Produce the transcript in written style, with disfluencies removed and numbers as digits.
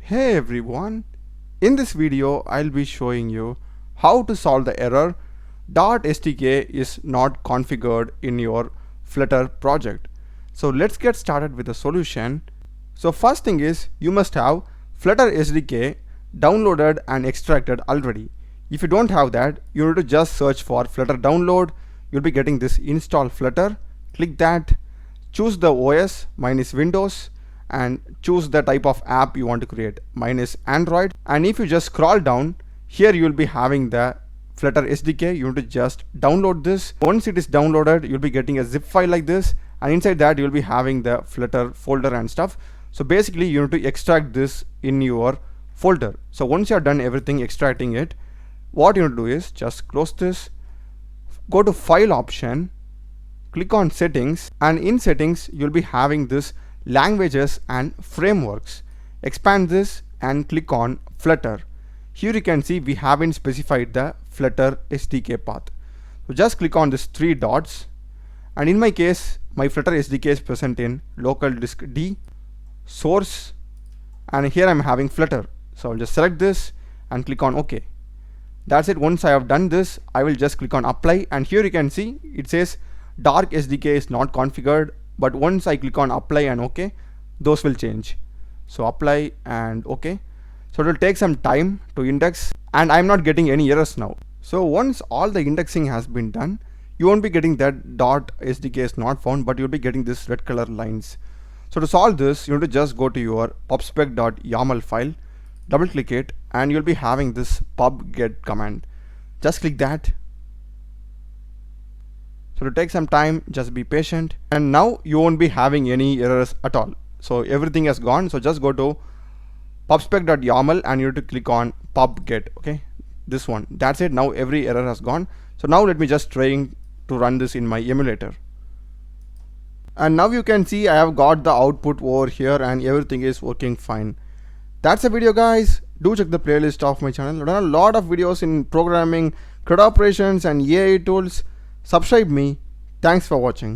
Hey everyone, in this video I'll be showing you how to solve the error .stk is not configured in your Flutter project. So let's get started with the solution. So first thing is you must have Flutter SDK downloaded and extracted already. If you don't have that, you need to just search for Flutter download. You'll be getting this install Flutter. Click that, choose the OS, mine is Windows, and choose the type of app you want to create. Mine is Android. And if you just scroll down, here you will be having the Flutter SDK. You need to just download this. Once it is downloaded, you'll be getting a zip file like this, and inside that you'll be having the Flutter folder and stuff. So basically you need to extract this in your folder. So once you are done everything extracting it, what you need to do is just close this, go to file option, click on settings, and in settings you'll be having this languages and frameworks. Expand this and click on Flutter. Here you can see we haven't specified the Flutter SDK path. So just click on these three dots, and in my case my Flutter SDK is present in local disk D, source, and here I'm having Flutter. So I'll just select this and click on OK. That's it. Once I have done this, I will just click on apply, and here you can see it says dark SDK is not configured, but once I click on apply and OK, those will change. So apply and OK. So it will take some time to index, and I'm not getting any errors now. So once all the indexing has been done, you won't be getting that .sdk is not found, but you'll be getting this red color lines. So to solve this, you need to just go to your pubspec.yaml file, double click it, and you'll be having this pub get command. Just click that. So to take some time, just be patient, and now you won't be having any errors at all. So everything has gone. So just go to pubspec.yaml and you have to click on pub get. Okay, this one. That's it. Now every error has gone. So now let me just trying to run this in my emulator. And now you can see I have got the output over here and everything is working fine. That's the video, guys. Do check the playlist of my channel. I've done a lot of videos in programming, CRUD operations, and AI tools. Subscribe me. Thanks for watching.